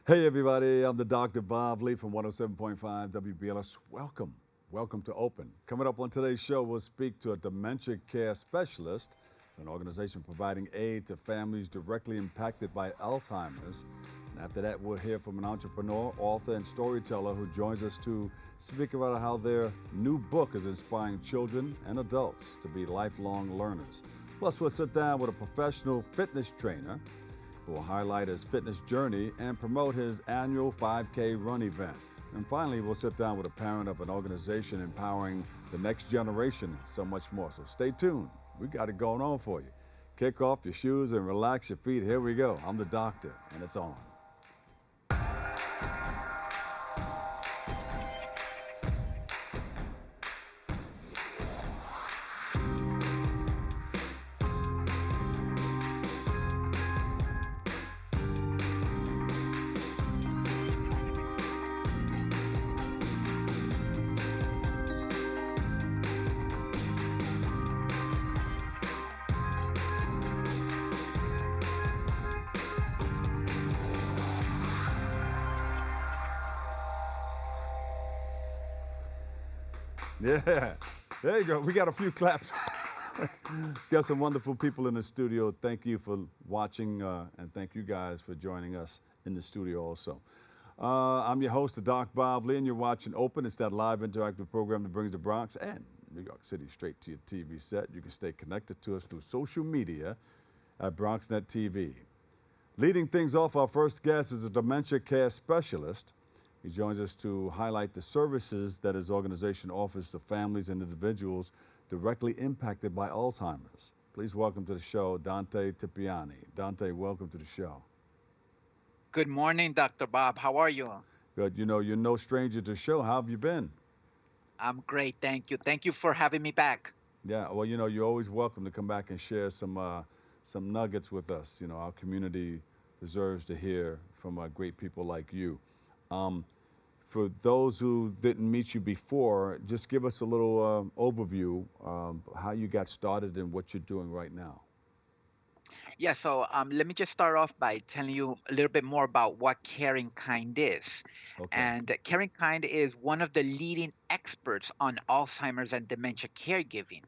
Hey everybody, I'm the Dr. Bob Lee from 107.5 WBLS. Welcome to Open. Coming up on today's show, we'll speak to a dementia care specialist for an organization providing aid to families directly impacted by Alzheimer's. And after that, we'll hear from an entrepreneur, author, and storyteller who joins us to speak about how their new book is inspiring children and adults to be lifelong learners. Plus, we'll sit down with a professional fitness trainer who will highlight his fitness journey and promote his annual 5K run event. And finally, we'll sit down with a parent of an organization empowering the next generation and so much more. So stay tuned. We got it going on for you. Kick off your shoes and relax your feet. Here we go. I'm the doctor, and it's on. Yeah, there you go. We got a few claps. Got some wonderful people in the studio. Thank you for watching, and thank you guys for joining us in the studio also. I'm your host, the Doc Bob Lee, and you're watching Open. It's that live interactive program that brings the Bronx and New York City straight to your TV set. You can stay connected to us through social media at BronxNet TV. Leading things off, our first guest is a dementia care specialist. He joins us to highlight the services that his organization offers to families and individuals directly impacted by Alzheimer's. Please welcome to the show, Dante Tipiani. Dante, welcome to the show. Good morning, Dr. Bob. How are you? Good. You know, you're no stranger to the show. How have you been? I'm great. Thank you. Thank you for having me back. Yeah, well, you know, you're always welcome to come back and share some nuggets with us. You know, our community deserves to hear from great people like you. Um, for those who didn't meet you before, just give us a little overview how you got started and what you're doing right now. Yeah, so let me just start off by telling you a little bit more about what Caring Kind is. Okay. And Caring Kind is one of the leading experts on Alzheimer's and dementia caregiving.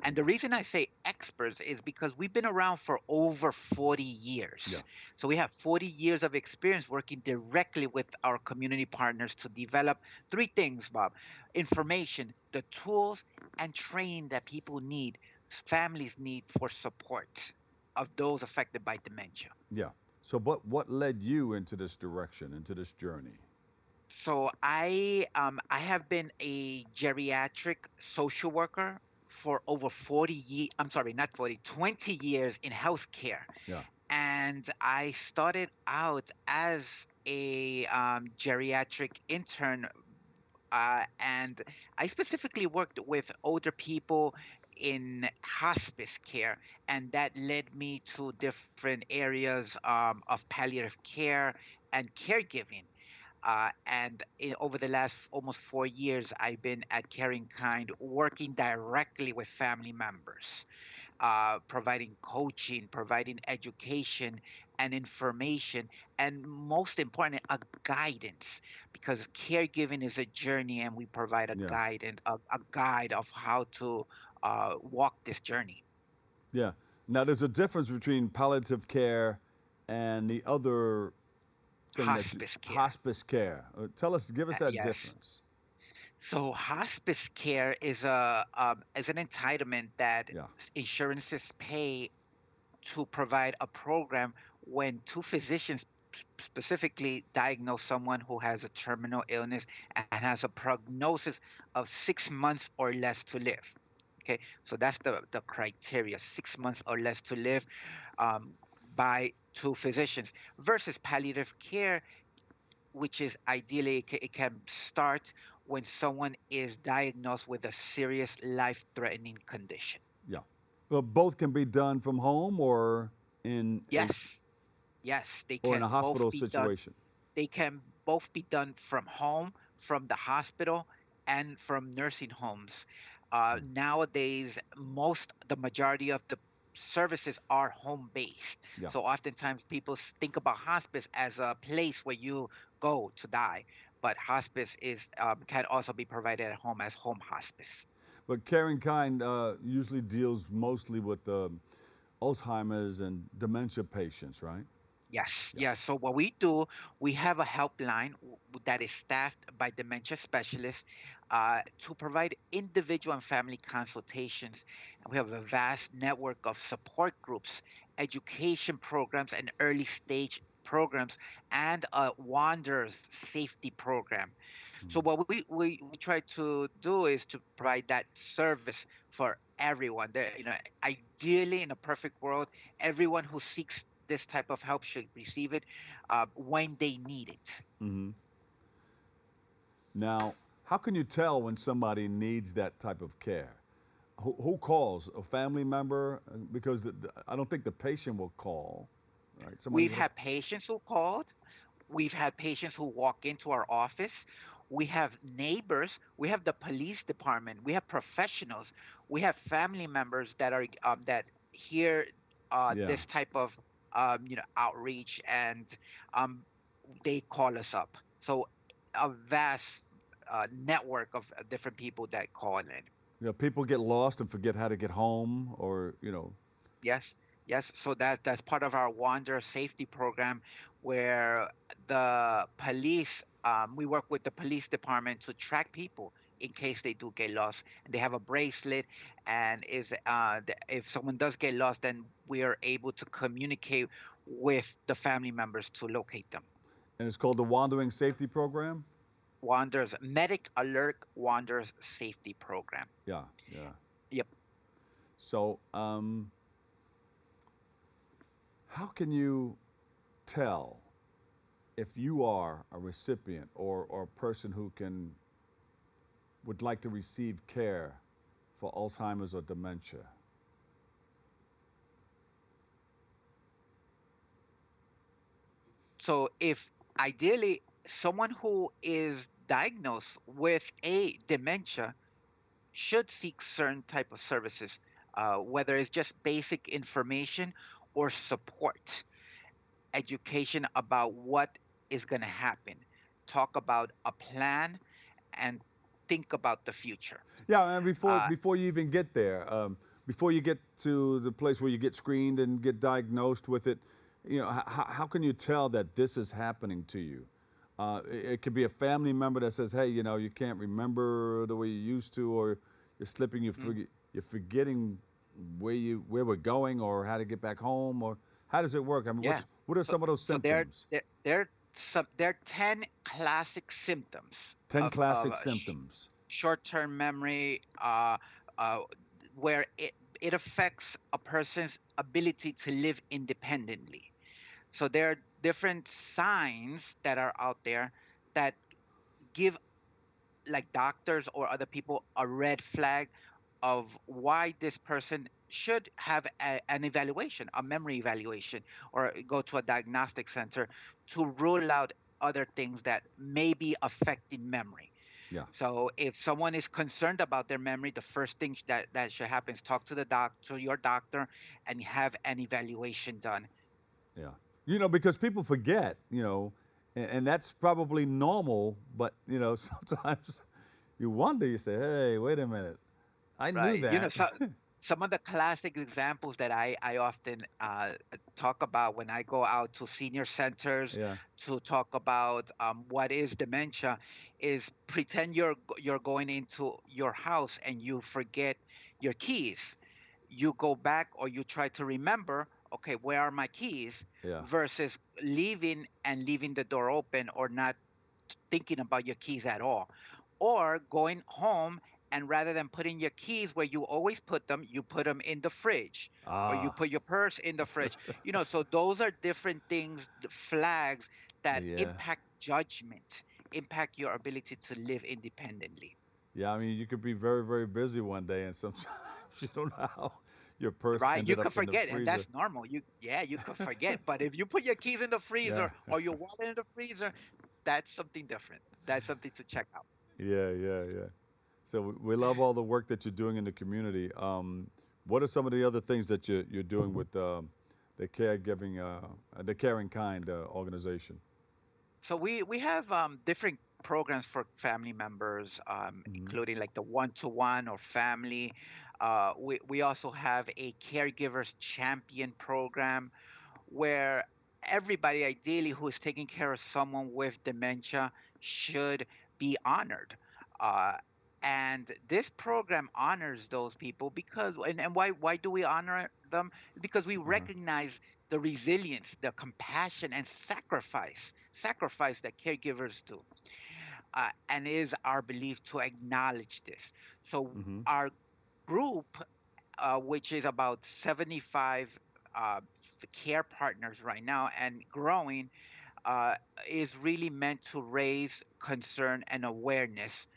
And the reason I say experts is because we've been around for over 40 Yeah. years. So we have 40 years of experience working directly with our community partners to develop three things, Bob: information, the tools, and training that people need, families need for support of those affected by dementia. Yeah. So, what led you into this direction, into this journey? So I have been a geriatric social worker for over 40 years. I'm sorry, not 40, 20 years in healthcare. Yeah. And I started out as a geriatric intern, and I specifically worked with older people in hospice care, and that led me to different areas of palliative care and caregiving. Over the last almost 4 years, I've been at Caring Kind working directly with family members, providing coaching, providing education and information, and most important, a guidance, because caregiving is a journey, and we provide a Yeah. guidance, a guide of how to walk this journey. Yeah. Now, there's a difference between palliative care and the other thing that you Hospice care. hospice care. Give us that Yes. difference. So hospice care is an entitlement that Yeah. insurances pay to provide a program when two physicians specifically diagnose someone who has a terminal illness and has a prognosis of 6 months or less to live. Okay, so that's the criteria: 6 months or less to live, um, by two physicians, versus palliative care, which is ideally it can start when someone is diagnosed with a serious life-threatening condition. Yeah. Well, both can be done from home Yes, yes, they or in a can both hospital be done. situation. They can both be done from home, from the hospital, and from nursing homes. Nowadays, the majority of the services are home based. Yeah. So oftentimes people think about hospice as a place where you go to die, but hospice is can also be provided at home as home hospice. But Caring Kind usually deals mostly with Alzheimer's and dementia patients, right? Yes, Yeah. yes. So what we do, we have a helpline that is staffed by dementia specialists to provide individual and family consultations. And we have a vast network of support groups, education programs, and early stage programs, and a Wanderers safety program. So Mm. what we try to do is to provide that service for everyone. There, ideally in a perfect world, everyone who seeks this type of help should receive it when they need it. Mm-hmm. Now, how can you tell when somebody needs that type of care? Who calls? A family member? Because I don't think the patient will call, right? Somebody We've will. had patients who called. We've had patients who walk into our office. We have neighbors. We have the police department. We have professionals. We have family members that are that hear Yeah. this type of outreach, and um, they call us up. So a vast network of different people that call in. People get lost and forget how to get home, or Yes, yes. So that's part of our Wander Safety Program, where the police, we work with the police department to track people in case they do get lost, and they have a bracelet. And if someone does get lost, then we are able to communicate with the family members to locate them. and it's called the Wandering Safety Program. Wanderers Medic Alert Wanderers Safety Program. Yeah, yeah. Yep. So, how can you tell if you are a recipient or a person who would like to receive care for Alzheimer's or dementia? So if ideally someone who is diagnosed with a dementia should seek certain type of services, whether it's just basic information or support, education about what is going to happen, talk about a plan, and think about the future. Yeah, and before Uh, before you even get there, before you get to the place where you get screened and get diagnosed with it, how can you tell that this is happening to you? It could be a family member that says, "Hey, you can't remember the way you used to, or you're slipping, mm, you're forgetting where we're going, or how to get back home, or how does it work? I mean, yeah. what are So, some of those so there, symptoms? there, there are 10 classic symptoms 10 of classic symptoms. short-term memory, uh, where it affects a person's ability to live independently. So there are different signs that are out there that give like doctors or other people a red flag of why this person should have an evaluation, a memory evaluation, or go to a diagnostic center to rule out other things that may be affecting memory. Yeah, So if someone is concerned about their memory, the first thing that should happen is talk to your doctor, and have an evaluation done. yeah. Because people forget, and that's probably normal, but, sometimes you wonder, you say, hey, wait a minute, I knew Right. that. So some of the classic examples that I often talk about when I go out to senior centers Yeah. to talk about what is dementia is pretend you're going into your house and you forget your keys. You go back or you try to remember, okay, where are my keys? Yeah. Versus leaving the door open or not thinking about your keys at all. Or going home and rather than putting your keys where you always put them, you put them in the fridge or you Ah, put your purse in the fridge. So those are different things, flags that yeah. impact judgment, impact your ability to live independently. Yeah, I mean, you could be very, very busy one day, and sometimes you don't know how your purse Right? You ended could up in the forget, and freezer. that's normal. You could forget. But if you put your keys in the Yeah. freezer or your wallet in the freezer, that's something different. That's something to check out. Yeah, yeah, yeah. So we love all the work that you're doing in the community. What are some of the other things that you're doing with the caregiving, the Caring Kind organization? So we have different programs for family members, Hmm. including like the one-to-one or family. We also have a caregivers champion program where everybody ideally who is taking care of someone with dementia should be honored. Uh, and this program honors those people because, and why do we honor them? Because we Uh-huh. recognize the resilience, the compassion, and sacrifice that caregivers do. And it is our belief to acknowledge this. So Hmm. our group, which is about 75 uh, care partners right now and growing, uh, is really meant to raise concern and awareness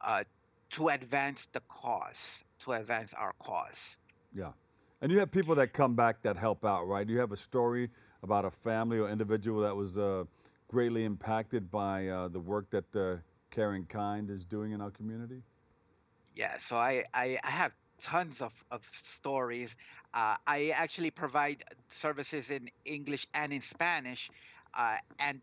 uh, to advance the cause, to advance our cause. Yeah. And you have people that come back that help out, right? You have a story about a family or individual that was greatly impacted by the work that Caring Kind is doing in our community? Yeah, so I have tons of stories. I actually provide services in English and in Spanish. And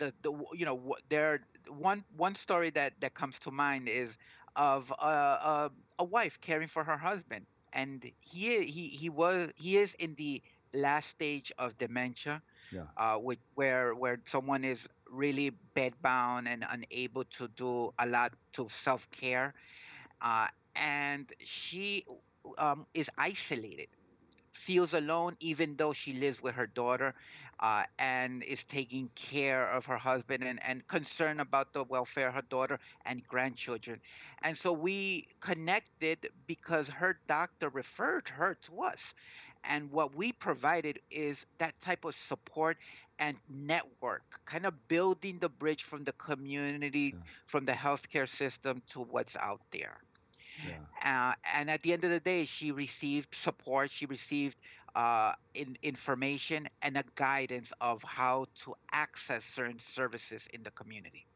there one story that comes to mind is of a wife caring for her husband, and he is in the last stage of dementia, Yeah. where someone is really bedbound and unable to do a lot to self care, uh, and she is isolated, feels alone, even though she lives with her daughter, and is taking care of her husband and concerned about the welfare of her daughter and grandchildren. And so we connected because her doctor referred her to us. And what we provided is that type of support and network, kind of building the bridge from the community, Yeah. from the healthcare system to what's out there. Yeah. And at the end of the day, she received support. She received information and a guidance of how to access certain services in the community.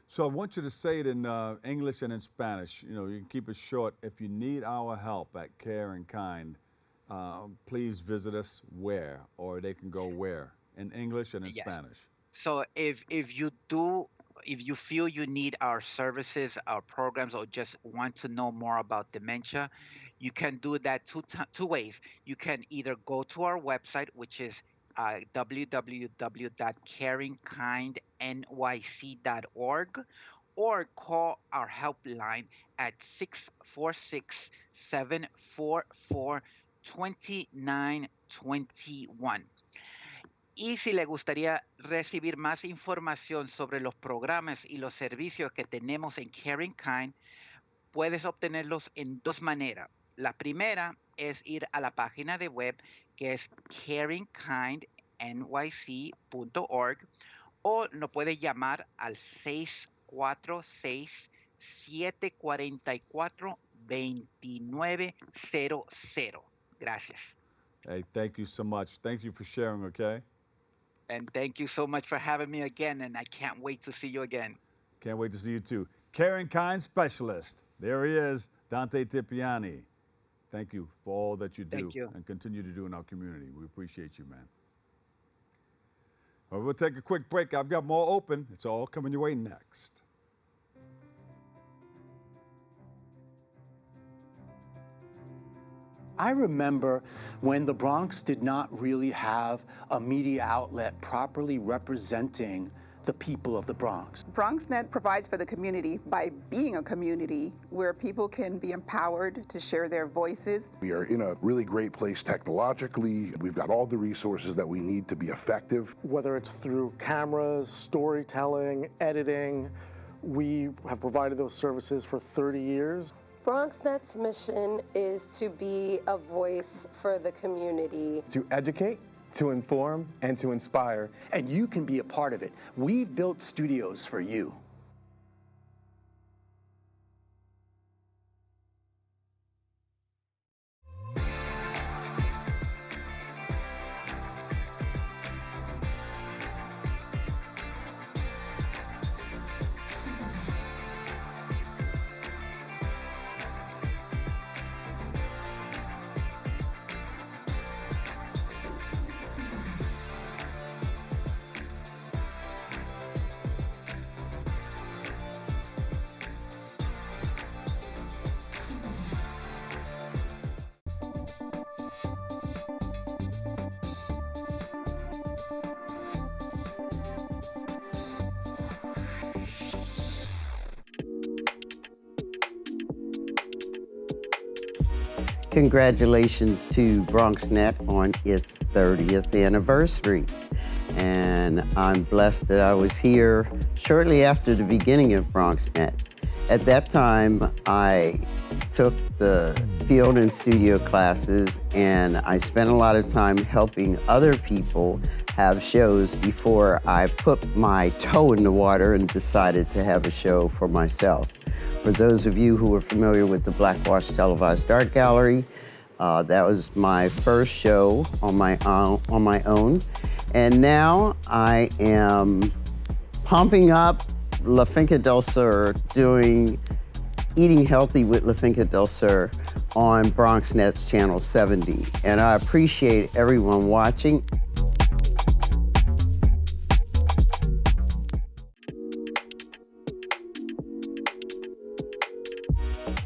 So I want you to say it in English and in Spanish. You know, you can keep it short. If you need our help at Care and Kind, please visit us where, or they can go where, in English and in Yeah. Spanish. So if you feel you need our services, our programs, or just want to know more about dementia, you can do that two ways. You can either go to our website, which is www.caringkindnyc.org, or call our helpline at 646-744-2921. Y si le gustaría recibir más información sobre los programas y los servicios que tenemos en Caring Kind, puedes obtenerlos en dos maneras. La primera es ir a la página de web, que es caringkindnyc.org, o nos puedes llamar al 646-744-2900. Gracias. Hey, thank you so much. Thank you for sharing, okay? And thank you so much for having me again, and I can't wait to see you again. Can't wait to see you too. Caring Kind Specialist. There he is, Dante Tipiani. Thank you for all that you do Thank you. and continue to do in our community. We appreciate you, man. Well, we'll take a quick break. I've got more open. It's all coming your way next. I remember when the Bronx did not really have a media outlet properly representing the people of the Bronx. BronxNet provides for the community by being a community where people can be empowered to share their voices. We are in a really great place technologically. We've got all the resources that we need to be effective. Whether it's through cameras, storytelling, editing, we have provided those services for 30 years. BronxNet's mission is to be a voice for the community. To educate, to inform, and to inspire. And you can be a part of it. We've built studios for you. Congratulations to BronxNet on its 30th anniversary. And I'm blessed that I was here shortly after the beginning of BronxNet. At that time, I took the field and studio classes, and I spent a lot of time helping other people have shows before I put my toe in the water and decided to have a show for myself. For those of you who are familiar with the Blackwash Televised Art Gallery, that was my first show on my own. And now I am pumping up La Finca del Sur, doing Eating Healthy with La Finca del Sur on BronxNet's Channel 70. And I appreciate everyone watching.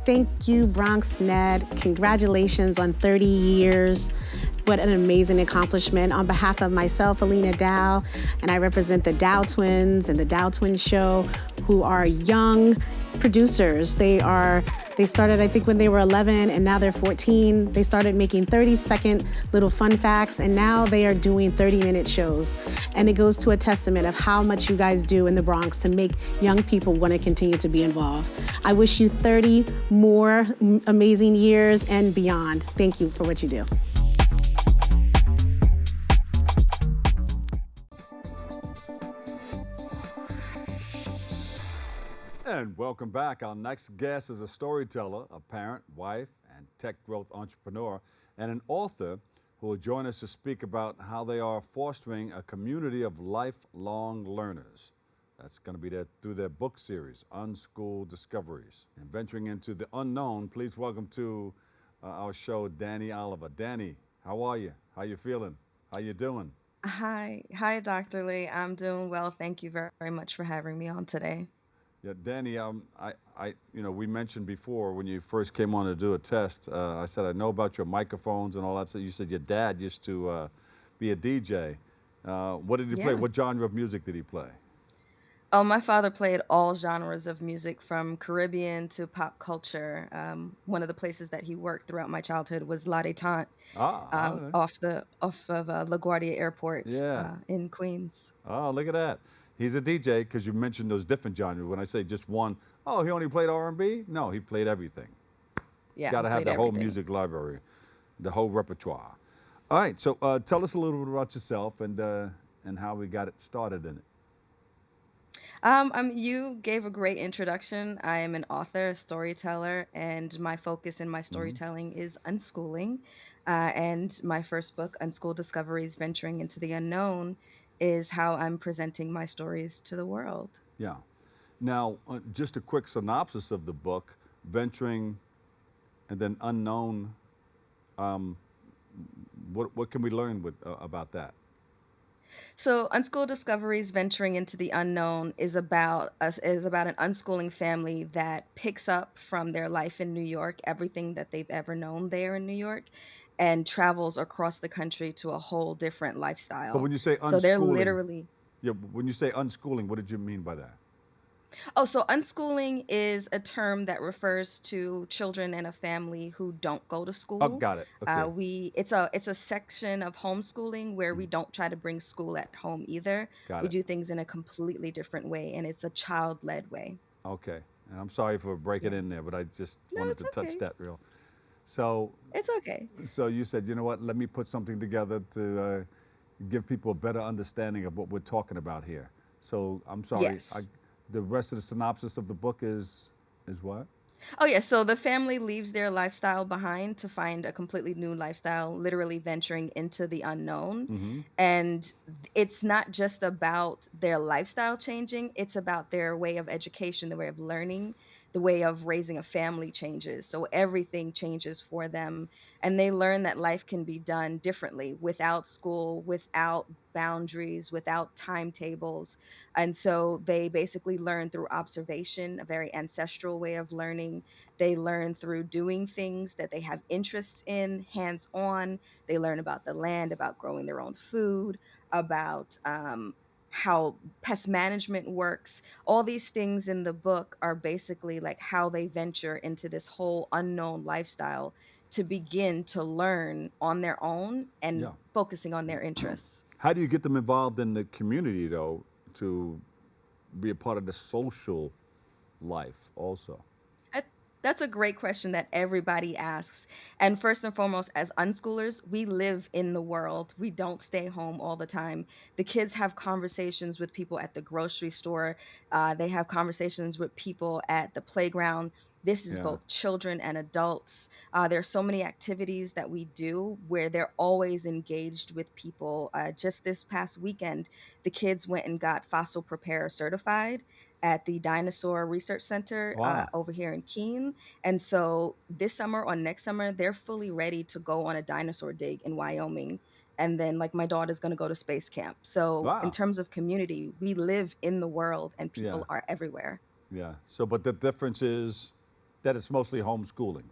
Thank you, BronxNet. Congratulations on 30 years. What an amazing accomplishment. On behalf of myself, Alina Dow, and I represent the Dow Twins and the Dow Twins Show, who are young producers. They started, I think, when they were 11, and now they're 14. They started making 30-second little fun facts, and now they are doing 30-minute shows. And it goes to a testament of how much you guys do in the Bronx to make young people want to continue to be involved. I wish you 30 more amazing years and beyond. Thank you for what you do. And welcome back. Our next guest is a storyteller, a parent, wife, and tech growth entrepreneur, and an author who will join us to speak about how they are fostering a community of lifelong learners. That's going to be through their book series, Unschooled Discoveries. And venturing into the unknown, please welcome to our show, Danny Oliver. Danny, how are you? How you feeling? How you doing? Hi, Dr. Lee. I'm doing well. Thank you very much for having me on today. Yeah, Danny, we mentioned before when you first came on to do a test, I said, I know about your microphones and all that. So you said your dad used to be a DJ. What did he play? Yeah. What genre of music did he play? Oh, my father played all genres of music from Caribbean to pop culture. One of the places that he worked throughout my childhood was La Détente, All right. off of LaGuardia Airport Yeah. in Queens. Oh, look at that. He's a DJ because you mentioned those different genres. When I say just one, oh, he only played R&B? No, he played everything. Yeah, Got to have played the whole everything. music library, the whole repertoire. All right, so tell us a little bit about yourself and how we got it started in it. You gave a great introduction. I am an author, storyteller, and my focus in my storytelling is unschooling. And my first book, Unschooled Discoveries Venturing into the Unknown, is how I'm presenting my stories to the world. Yeah. Now, just a quick synopsis of the book, Venturing and then Unknown. What can we learn about that? So, Unschooled Discoveries Venturing into the Unknown is about an unschooling family that picks up from their life in New York, everything that they've ever known there in New York, and travels across the country to a whole different But lifestyle. when you say So they're unschooling, literally when you say unschooling, what did you mean by that? so unschooling is a term that refers to children in a family who don't go to Oh, school. got it. Okay. It's a section of homeschooling where we don't try to bring school at home either. Got We it. do things in a completely different way, and it's a child-led way. Okay. And I'm sorry for breaking Yeah. in there, but I just No, wanted it's to touch okay. that real. So, It's okay. so you said, you know what? Let me put something together to give people a better understanding of what we're talking about here. So I'm sorry. Yes. The rest of the synopsis of the book is what? Oh, yeah. So the family leaves their lifestyle behind to find a completely new lifestyle, literally venturing into the unknown. Mm-hmm. And it's not just about their lifestyle changing, it's about their way of education, the way of learning, the way of raising a family changes. So everything changes for them. And they learn that life can be done differently without school, without boundaries, without timetables. And so they basically learn through observation, a very ancestral way of learning. They learn through doing things that they have interests in, hands on. They learn about the land, about growing their own food, about how pest management works. All these things in the book are basically like how they venture into this whole unknown lifestyle to begin to learn on their own and Yeah. focusing on their interests. How do you get them involved in the community, though, to be a part of the social life also? That- That's a great question that everybody asks. And first and foremost, as unschoolers, we live in the world. We don't stay home all the time. The kids have conversations with people at the grocery store. They have conversations with people at the playground. This is Yeah. both children and adults. There's so many activities that we do where they're always engaged with people. Just this past weekend, the kids went and got fossil preparer certified at the Dinosaur Research Center Wow. over here in Keene. And so this summer or next summer, they're fully ready to go on a dinosaur dig in Wyoming. And then, like, my daughter's going to go to space camp. So, in Wow. terms of community, we live in the world and Yeah. people are everywhere. Yeah. So, but the difference is that it's mostly homeschooling.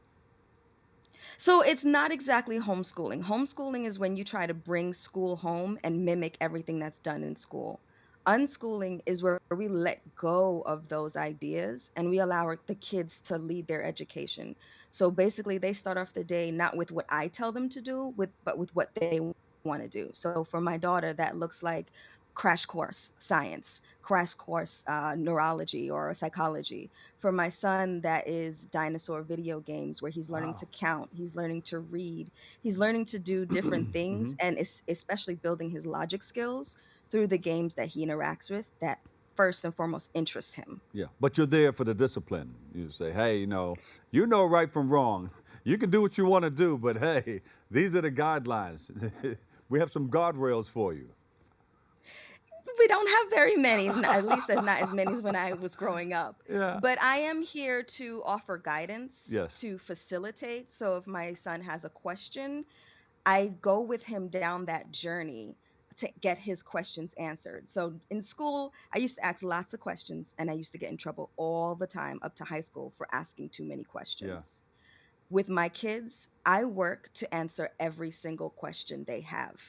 So it's not exactly homeschooling. Homeschooling is when you try to bring school home and mimic everything that's done in school. Unschooling is where we let go of those ideas and we allow the kids to lead their education. So basically, they start off the day not with what I tell them to do, but with what they want to do. So for my daughter, that looks like crash course science, crash course neurology or psychology. For my son, that is dinosaur video games where he's learning to Wow. count, he's learning to read, he's learning to do different things, Hmm. and especially building his logic skills through the games that he interacts with that first and foremost interest him. Yeah. But you're there for the discipline. You say, hey, you know right from wrong. You can do what you want to do, but hey, these are the guidelines. We have some guardrails for you. We don't have very many, at least not as many as when I was growing up. Yeah. But I am here to offer guidance, Yes. to facilitate. So if my son has a question, I go with him down that journey to get his questions answered. So in school, I used to ask lots of questions and I used to get in trouble all the time up to high school for asking too many Yeah. questions. With my kids, I work to answer every single question they have.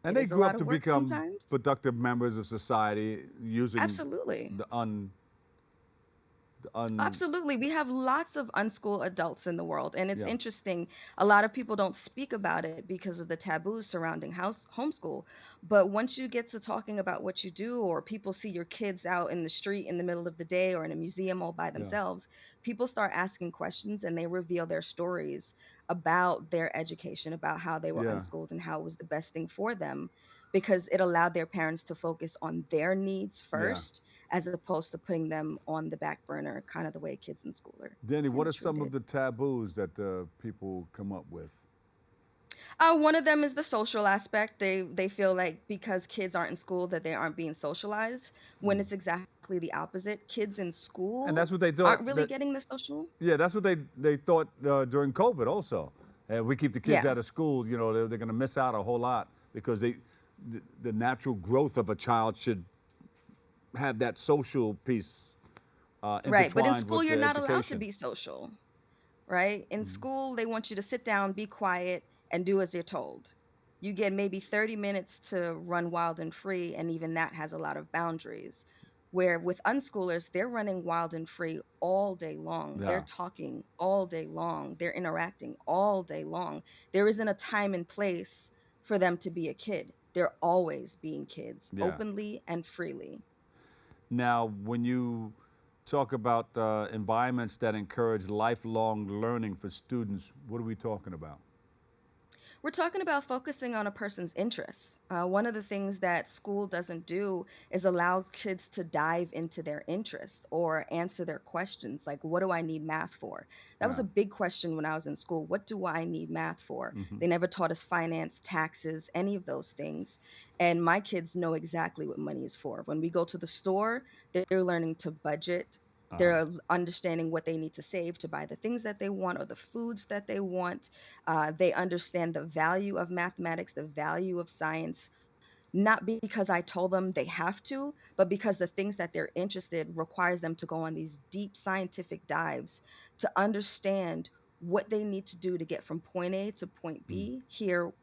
And It they is a grew lot up of to work become sometimes. productive members of society using Absolutely. the un Absolutely. We have lots of unschooled adults in the world. And it's yeah. interesting. A lot of people don't speak about it because of the taboos surrounding house homeschool. But once you get to talking about what you do, or people see your kids out in the street in the middle of the day or in a museum all by Yeah. themselves, people start asking questions and they reveal their stories about their education, about how they were Yeah. unschooled and how it was the best thing for them because it allowed their parents to focus on their needs Yeah. first as opposed to putting them on the back burner, kind of the way kids in school are Danny, what are premature some of did. the taboos that people come up with? One of them is the social aspect. They feel like because kids aren't in school that they aren't being socialized, when it's exactly the opposite. Kids in And school that's what they aren't thought really that getting the social. yeah, that's what they thought during COVID also. We keep the kids Yeah, out of school, they're going to miss out a whole lot because the natural growth of a child should have that social piece right. But in intertwined school, with you're the not allowed to education. be social, right? In school, they want you to sit down, be quiet, and do as you're told. You get maybe 30 minutes to run wild and free, and even that has a lot of boundaries. Where with unschoolers, they're running wild and free all day long. They're Yeah, talking all day long. They're interacting all day long. There isn't a time and place for them to be a kid. They're always being kids, yeah. openly and freely. Now, when you talk about environments that encourage lifelong learning for students, what are we talking about? We're talking about focusing on a person's interests. One of the things that school doesn't do is allow kids to dive into their interests or answer their questions, like, what do I need math for? That was Yeah. a big question when I was in school. What do I need math for? Hmm. They never taught us finance, taxes, any of those things. And my kids know exactly what money is for. When we go to the store, they're learning to budget. Uh-huh. They're understanding what they need to save to buy the things that they want or the foods that they want. They understand the value of mathematics, the value of science, not because I told them they have to, but because the things that they're interested requires them to go on these deep scientific dives to understand what they need to do to get from point A to point Mm. B here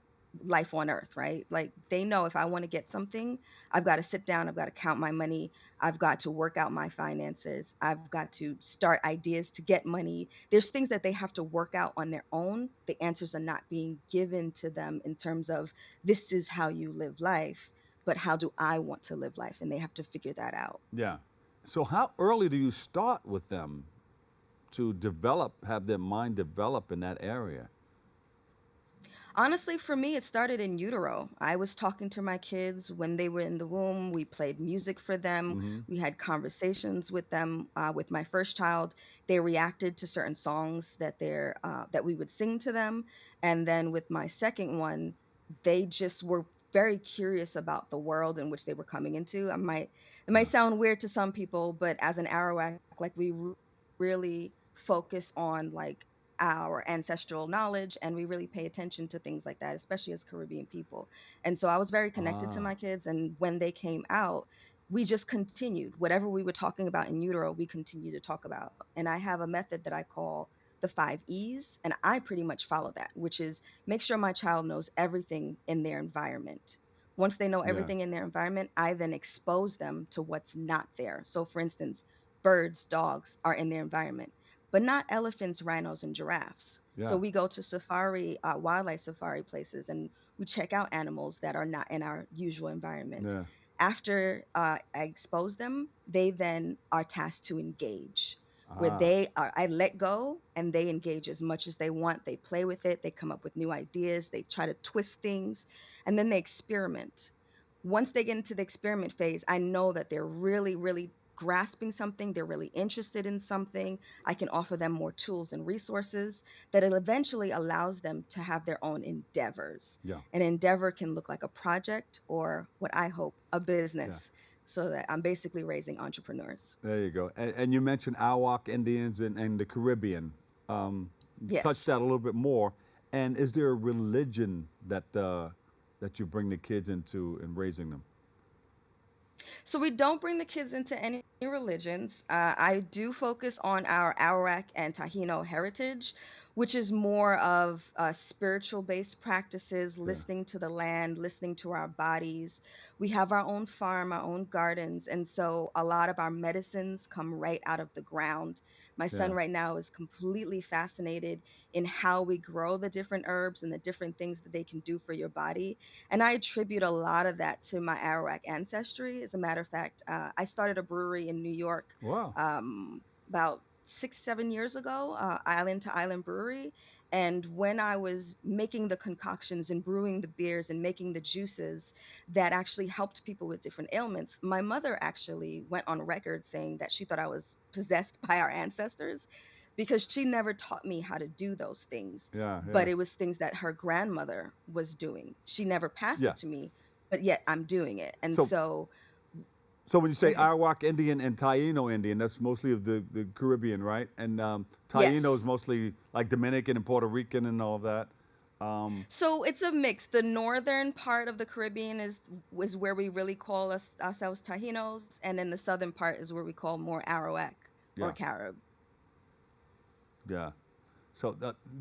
life on earth, right? Like they know if I want to get something, I've got to sit down, I've got to count my money, I've got to work out my finances, I've got to start ideas to get money. There's things that they have to work out on their own. The answers are not being given to them in terms of this is how you live life, but how do I want to live life? And they have to figure that out. Yeah. So how early do you start with them to develop, have their mind develop in that area? Honestly, for me, it started in utero. I was talking to my kids when they were in the womb. We played music for them. Mm-hmm. We had conversations with them. With my first child, they reacted to certain songs that we would sing to them. And then with my second one, they just were very curious about the world in which they were coming into. It might sound weird to some people, but as an Arawak, like really focus on like our ancestral knowledge, and we really pay attention to things like that, especially as Caribbean people. And so I was very connected to Ah, my kids, and when they came out, we just continued whatever we were talking about in utero, we continue to talk about. And I have a method that I call the 5 E's, and I pretty much follow that, which is make sure my child knows everything in their environment. Once they know yeah, everything in their environment, I then expose them to what's not there. So for instance, birds, dogs are in their environment, but not elephants, rhinos, and giraffes. So yeah, we go to wildlife safari places, and we check out animals that are not in our usual environment. yeah. After I expose them, they then are tasked to engage, where Ah, I let go and they engage as much as they want. They play with it, they come up with new ideas, they try to twist things, and then they experiment. Once they get into the experiment phase, I know that they're really, really grasping something, they're really interested in something. I can offer them more tools and resources that it eventually allows them to have their own endeavors. yeah, An endeavor can look like a project or what I hope, a yeah. business. So that I'm basically raising entrepreneurs. There you go. And you mentioned Awak Indians and the Caribbean. Touch Yes. that a little bit more. And is there a religion that you bring the kids into in raising them? So we don't bring the kids into any religions. I do focus on our Arawak and Taino heritage, which is more of spiritual based practices, Yeah, listening to the land, listening to our bodies. We have our own farm, our own gardens. And so a lot of our medicines come right out of the ground. My son yeah, right now is completely fascinated in how we grow the different herbs and the different things that they can do for your body. And I attribute a lot of that to my Arawak ancestry. As a matter of fact, I started a brewery in New York wow, about 6, 7 years ago, Island to Island Brewery. And when I was making the concoctions and brewing the beers and making the juices that actually helped people with different ailments, my mother actually went on record saying that she thought I was possessed by our ancestors because she never taught me how to do those things. yeah, yeah, But it was things that her grandmother was doing. She never passed yeah. it to me, but yet I'm doing it. And So, so, so when you go say ahead. Arawak Indian and Taino Indian, that's mostly of the Caribbean, right? And Taino is Yes. mostly like Dominican and Puerto Rican and all of that. Um, So it's a mix. The northern part of the Caribbean is where we really call ourselves Tahinos, and then the southern part is where we call more Arawak or yeah, Carib. yeah. So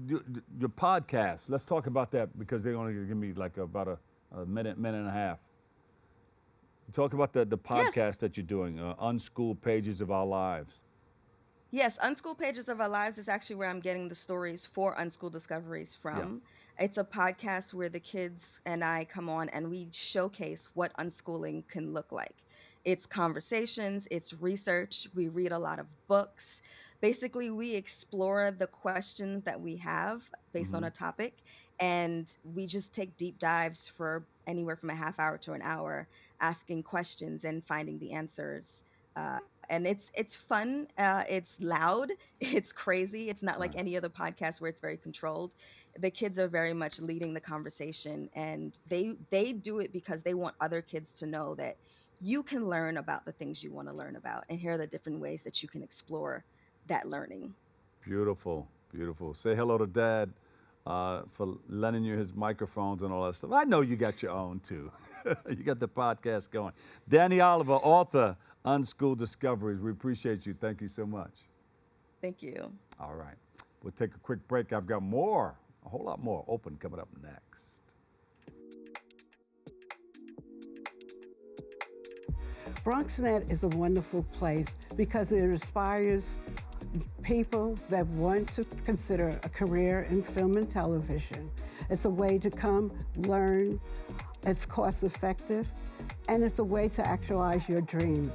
your podcast, let's talk about that because they're only gonna give me like about a minute, minute and a half. Talk about the Yes. podcast that you're doing, Unschooled Pages of Our Lives. Yes, Unschooled Pages of Our Lives is actually where I'm getting the stories for Unschooled Discoveries Yeah. from. It's a podcast where the kids and I come on and we showcase what unschooling can look like. It's conversations, it's research, we read a lot of books. Basically, we explore the questions that we have based on Hmm. a topic, and we just take deep dives for anywhere from a half hour to an hour, asking questions and finding the answers. And it's fun. It's loud. It's crazy. It's not like Right. any other podcast where it's very controlled. The kids are very much leading the conversation, and they do it because they want other kids to know that you can learn about the things you want to learn about, and here are the different ways that you can explore that learning. Beautiful, beautiful. Say hello to Dad for lending you his microphones and all that stuff. I know you got your own too. You got the podcast going. Danny Oliver, author, Unschooled Discoveries. We appreciate you. Thank you so much. Thank you. All right. We'll take a quick break. I've got more, a whole lot more open coming up next. BronxNet is a wonderful place because it inspires people that want to consider a career in film and television. It's a way to come, learn, it's cost effective, and it's a way to actualize your dreams.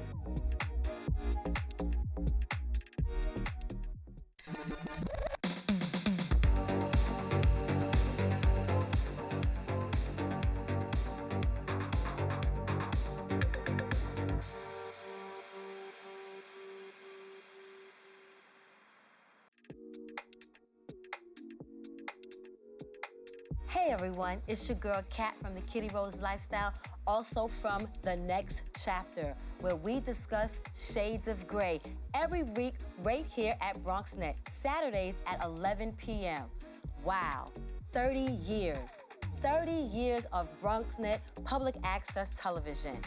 Hey everyone, it's your girl Kat from the Kitty Rose Lifestyle, also from The Next Chapter, where we discuss shades of gray every week right here at BronxNet, Saturdays at 11 p.m. Wow, 30 years. 30 years of BronxNet public access television.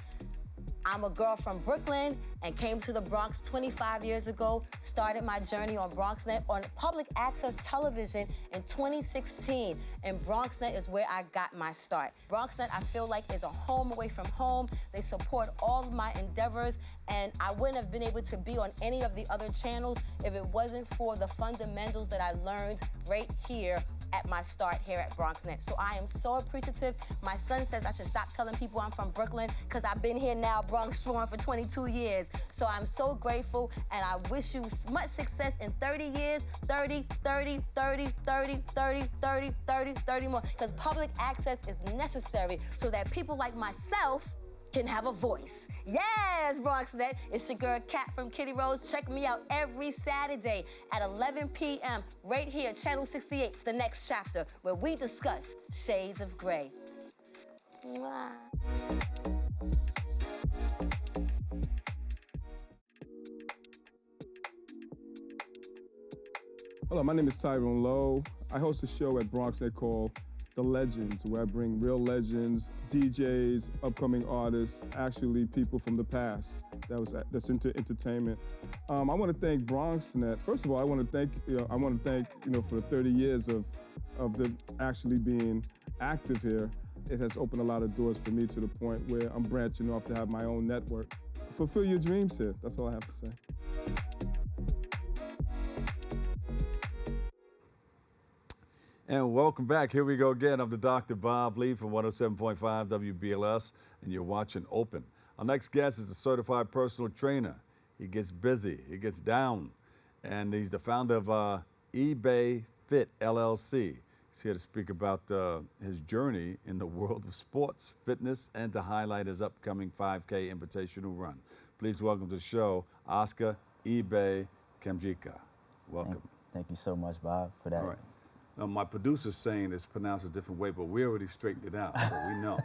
I'm a girl from Brooklyn and came to the Bronx 25 years ago, started my journey on BronxNet on public access television in 2016, and BronxNet is where I got my start. BronxNet, I feel like, is a home away from home. They support all of my endeavors, and I wouldn't have been able to be on any of the other channels if it wasn't for the fundamentals that I learned right here at my start here at BronxNet. So I am so appreciative. My son says I should stop telling people I'm from Brooklyn because I've been here now, Bronx strong, for 22 years. So I'm so grateful, and I wish you much success in 30 years, 30, 30, 30, 30, 30, 30, 30, 30 more, because public access is necessary so that people like myself can have a voice. Yes, BronxNet, it's your girl Kat from Kitty Rose. Check me out every Saturday at 11 p.m. right here, Channel 68, The Next Chapter, where we discuss shades of gray. Mwah. Hello, my name is Tyrone Lowe. I host a show at BronxNet called The Legends, where I bring real legends, DJs, upcoming artists, actually people from the past that's into entertainment. I want to thank BronxNet. First of all, I want to thank for the 30 years of them actually being active here. It has opened a lot of doors for me to the point where I'm branching off to have my own network. Fulfill your dreams here. That's all I have to say. And welcome back. Here we go again. I'm the Dr. Bob Lee from 107.5 WBLS, and you're watching Open. Our next guest is a certified personal trainer. He gets busy, he gets down, and he's the founder of eBay Fit LLC. He's here to speak about his journey in the world of sports, fitness, and to highlight his upcoming 5K invitational run. Please welcome to the show, Oscar eBay Kamjika. Welcome. Thank you so much, Bob, for that. All right. Now, my producer's saying it's pronounced a different way, but we already straightened it out, so we know.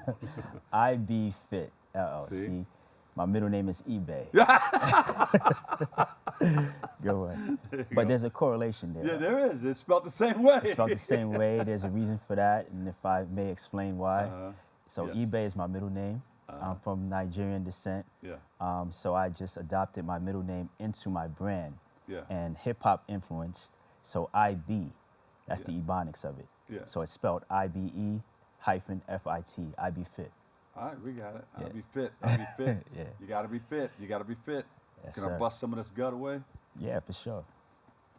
IB Fit LLC. See? My middle name is eBay. Go on. But there's a correlation there. Yeah, there is. It's spelled the same way. It's spelled the same way. There's a reason for that, and if I may explain why. So yes. eBay is my middle name. I'm from Nigerian descent. Yeah. So I just adopted my middle name into my brand. Yeah. And hip-hop influenced, so IB. That's the Ebonics of it. Yeah. So it's spelled IBE-FIT, IB Fit. All right, we got it. I'll be fit. I'll be fit. Yeah. You got to be fit. You got to be fit. Yes, Can sir. I bust some of this gut away? Yeah, for sure.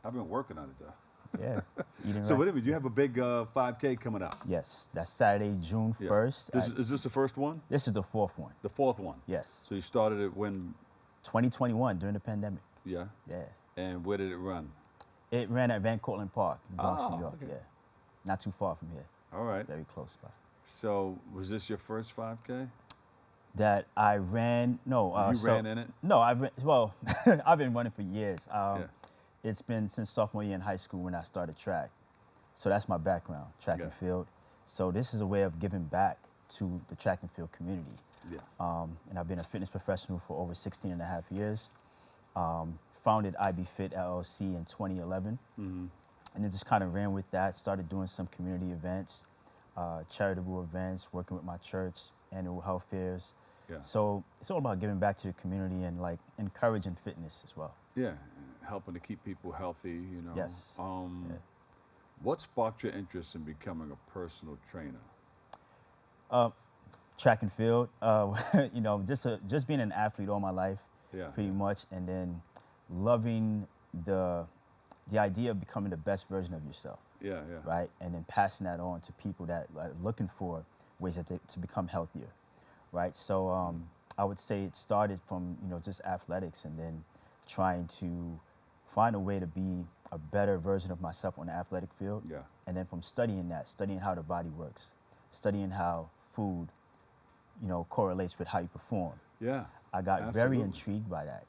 I've been working on it, though. Yeah. Eating So right. wait a minute, you have a big 5K coming up. Yes, that's Saturday, June 1st. Is this the first one? This is the fourth one. The fourth one? Yes. So you started it when? 2021, during the pandemic. Yeah. Yeah. And where did it run? It ran at Van Cortlandt Park in Bronx, New York. okay. Yeah. Not too far from here. All right. Very close by. So was this your first 5K? That I ran, no. You ran in it? No, I've been running for years. It's been since sophomore year in high school when I started track. So that's my background, track and field. So this is a way of giving back to the track and field community. Yeah. And I've been a fitness professional for over 16 and a half years. Founded IB Fit LLC in 2011. Mm-hmm. And then just kind of ran with that, started doing some community events, charitable events, working with my church, annual health fairs. Yeah. So it's all about giving back to the community and like encouraging fitness as well. Yeah, helping to keep people healthy, you know. Yes. What sparked your interest in becoming a personal trainer? track and field. You know, just being an athlete all my life, pretty much, and then loving the idea of becoming the best version of yourself. Yeah. Right, and then passing that on to people that are looking for ways to become healthier. Right, so I would say it started from just athletics, and then trying to find a way to be a better version of myself on the athletic field. Yeah. And then from studying how the body works, studying how food, correlates with how you perform. Yeah. I got absolutely. very intrigued by that.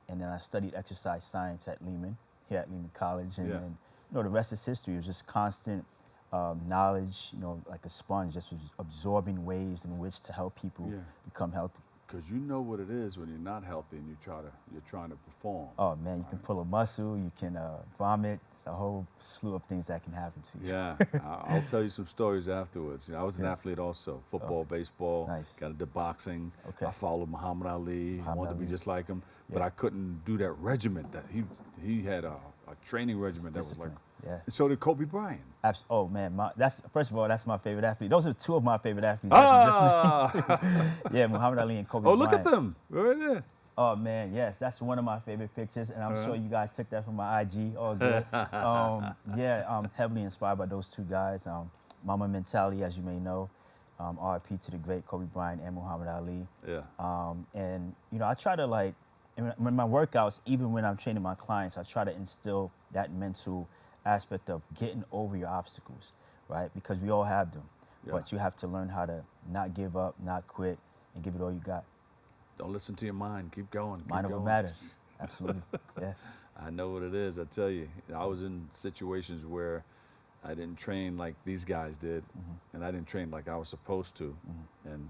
And then I studied exercise science at Lehman, here at Lehman College. And then, the rest is history. It was just constant knowledge, like a sponge, just absorbing ways in which to help people become healthy. Because you know what it is when you're not healthy and you're trying to perform. Oh man, you can pull a muscle, you can vomit. It's a whole slew of things that can happen to you. Yeah, I'll tell you some stories afterwards. I was an athlete also, football, baseball, got into boxing. Okay. I followed Muhammad Ali, wanted to be just like him, but I couldn't do that regimen that he had a training regimen that was like. Yeah. So did Kobe Bryant. Oh man, first of all, that's my favorite athlete. Those are two of my favorite athletes. Yeah, Muhammad Ali and Kobe Bryant. Oh, look at them, right there. Oh man, yes, that's one of my favorite pictures, and I'm sure you guys took that from my IG. All good. I'm heavily inspired by those two guys. Mama mentality, as you may know. RIP to the great Kobe Bryant and Muhammad Ali. Yeah. And I try to when my workouts, even when I'm training my clients, I try to instill that mental aspect of getting over your obstacles, right? Because we all have them, but you have to learn how to not give up, not quit, and give it all you got. Don't listen to your mind. Keep going. Mind over matter. Absolutely. Yeah. I know what it is. I tell you, I was in situations where I didn't train like these guys did, and I didn't train like I was supposed to, and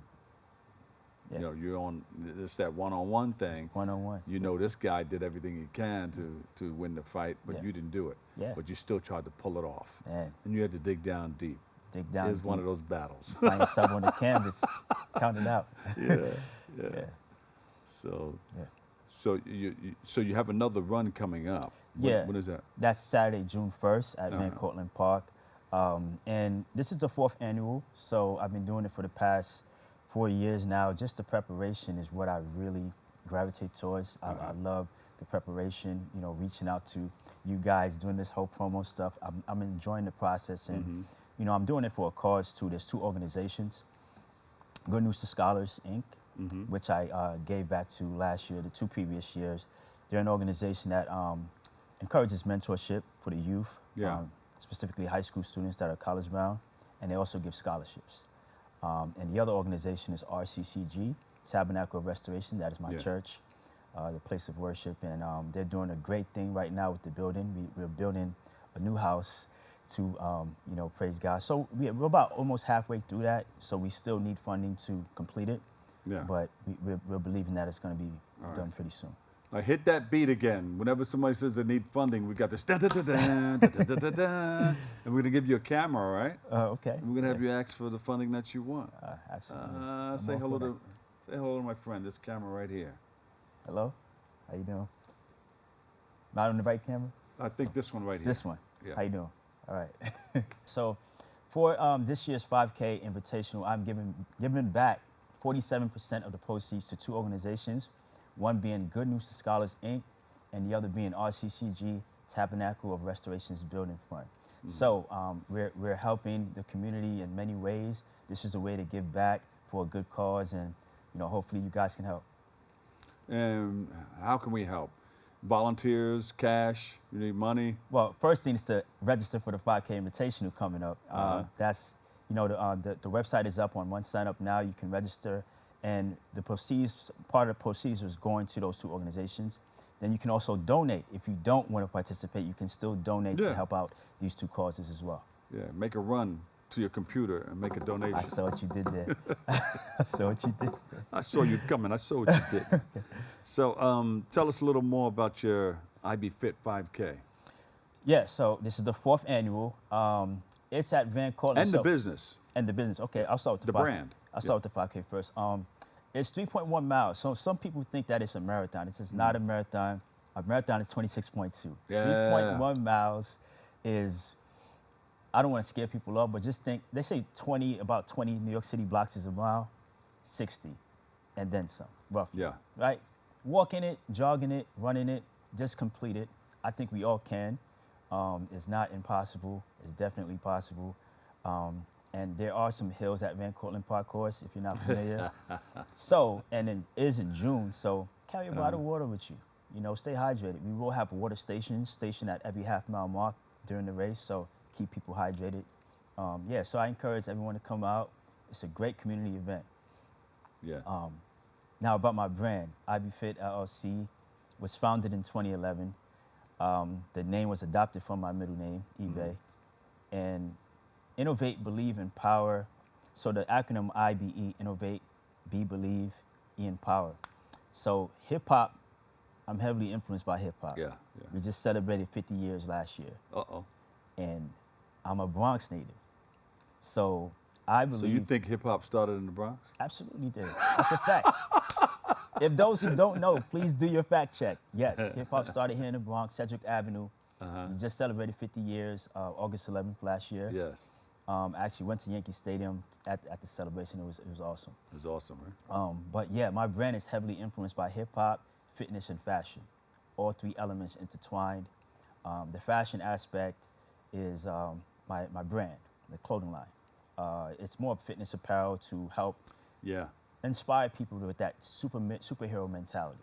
you're on it's that one-on-one thing. One-on-one. This guy did everything he can to win the fight, but you didn't do it. Yeah. But you still tried to pull it off. Man. And you had to dig down deep. Dig down It was deep. one of those battles. Find yourself on the canvas, count it out. Yeah. So you have another run coming up. When is that? That's Saturday, June 1st at Van Cortlandt Park. And this is the 4th annual, so I've been doing it for the past 4 years now. Just the preparation is what I really gravitate towards. I love the preparation, reaching out to you guys, doing this whole promo stuff. I'm enjoying the process, and I'm doing it for a cause too. There's 2 organizations, Good News to Scholars, Inc., which I gave back to last year, the 2 previous years. They're an organization that encourages mentorship for the youth, specifically high school students that are college bound, and they also give scholarships. And the other organization is RCCG, Tabernacle of Restoration. That is my church, the place of worship, and they're doing a great thing right now with the building. We're building a new house to, praise God. So we're about almost halfway through that, so we still need funding to complete it. Yeah. But we're believing that it's going to be done pretty soon. Hit that beat again. Whenever somebody says they need funding, we got this dun, dun, dun, dun, dun, dun, dun, dun, and we're gonna give you a camera, all right? Okay. We're gonna have you ask for the funding that you want. Absolutely. Say hello to my friend. This camera right here. Hello. How you doing? Not on the right camera? I think this one right here. This one. Yeah. How you doing? All right. So, for this year's 5K Invitational, I'm giving back 47% of the proceeds to 2 organizations. One being Good News to Scholars, Inc., and the other being RCCG, Tabernacle of Restoration's Building Fund. So we're helping the community in many ways. This is a way to give back for a good cause, and hopefully you guys can help. And how can we help? Volunteers, cash, you need money? Well, first thing is to register for the 5K Invitational coming up. That's, the website is up on one sign up now. You can register. And part of the proceeds is going to those 2 organizations. Then you can also donate. If you don't want to participate, you can still donate to help out these 2 causes as well. Yeah, make a run to your computer and make a donation. I saw what you did there. I saw what you did. I saw you coming. I saw what you did. So tell us a little more about your IB Fit 5K. Yeah, so this is the 4th annual. It's at Van Cortlandt. And the business. And the business. Okay, I'll start with the 5K. Brand. I'll start with the 5K first. It's 3.1 miles. So some people think that it's a marathon. This is not a marathon. A marathon is 26.2. Yeah. 3.1 miles is, I don't want to scare people up, but just think, they say about 20 New York City blocks is a mile. 60, and then some, roughly. Yeah. Right? Walking it, jogging it, running it, just complete it. I think we all can. It's not impossible. It's definitely possible. And there are some hills at Van Cortlandt Park course, if you're not familiar. So, and it is in June, so carry a bottle of water with you. You know, stay hydrated. We will have water stations stationed at every half-mile mark during the race, so keep people hydrated. Yeah, so I encourage everyone to come out. It's a great community event. Yeah. Now about my brand, IB Fit LLC was founded in 2011. The name was adopted from my middle name, eBay. And innovate, believe, empower. So the acronym IBE, innovate, be, believe, E, empower. So hip hop, I'm heavily influenced by hip hop. Yeah. We just celebrated 50 years last year. Uh-oh. And I'm a Bronx native. So I believe. So you think hip hop started in the Bronx? Absolutely did. That's a fact. If those who don't know, please do your fact check. Yes, hip hop started here in the Bronx, Sedgwick Avenue. We just celebrated 50 years, August 11th last year. Yes. Actually went to Yankee Stadium at the celebration. It was awesome. It was awesome, right? But yeah, my brand is heavily influenced by hip hop, fitness, and fashion. All three elements intertwined. The fashion aspect is my brand, the clothing line. It's more fitness apparel to help inspire people with that superhero mentality.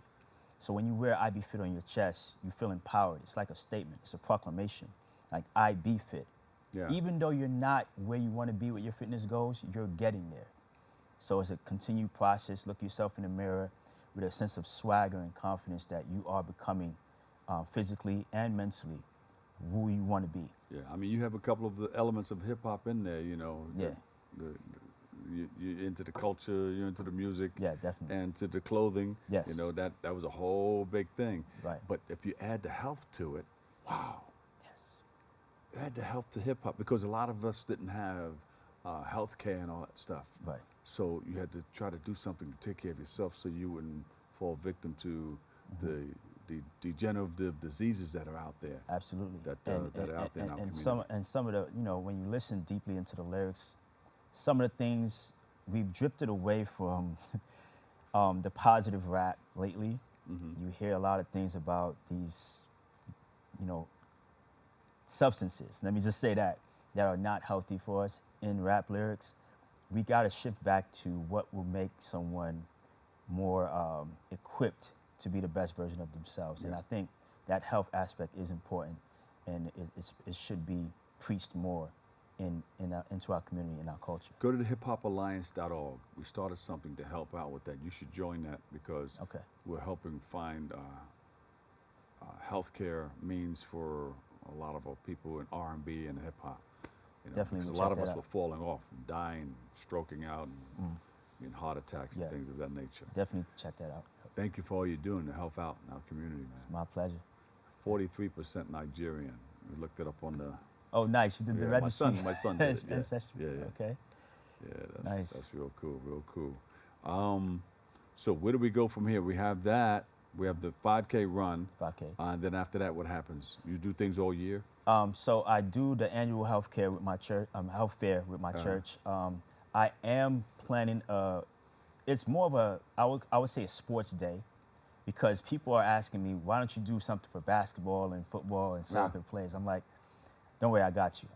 So when you wear IB Fit on your chest, you feel empowered. It's like a statement. It's a proclamation. Like, I be fit. Yeah. Even though you're not where you want to be with your fitness goals, you're getting there. So it's a continued process. Look yourself in the mirror with a sense of swagger and confidence that you are becoming physically and mentally who you want to be. Yeah, I mean, you have a couple of the elements of hip hop in there, you know. Yeah. You're into the culture, you're into the music. Yeah, definitely. And to the clothing. Yes. You know, that was a whole big thing. Right. But if you add the health to it, wow. You add the health to hip hop because a lot of us didn't have health care and all that stuff. Right. So you had to try to do something to take care of yourself so you wouldn't fall victim to the degenerative diseases that are out there. Absolutely. That are out there in our community. Some of the, you know, when you listen deeply into the lyrics, some of the things we've drifted away from the positive rap lately. You hear a lot of things about these, you know, substances, let me just say that are not healthy for us in rap lyrics. We got to shift back to what will make someone more equipped to be the best version of themselves. And I think that health aspect is important, and it should be preached more into our community and our culture. Go to the hiphopalliance.org. We started something to help out with that. You should join that because we're helping find healthcare means for a lot of our people in R&B and hip hop. You know, Definitely, because a lot of us were falling off, and dying, stroking out, and getting heart attacks and things of that nature. Definitely check that out. Thank you for all you're doing to help out in our community, man. It's my pleasure. 43% Nigerian. We looked it up on the. Oh, nice! You did the registry. My son did it. Ancestry. Yeah. Okay. Yeah, nice. That's real cool. Real cool. So where do we go from here? We have that. We have the 5K run. 5K. And then after that, what happens? You do things all year? So I do the annual health care with my church. Health fair with my church. I am planning. It's more of a I would say a sports day, because people are asking me, why don't you do something for basketball and football and soccer players? I'm like, don't worry, I got you.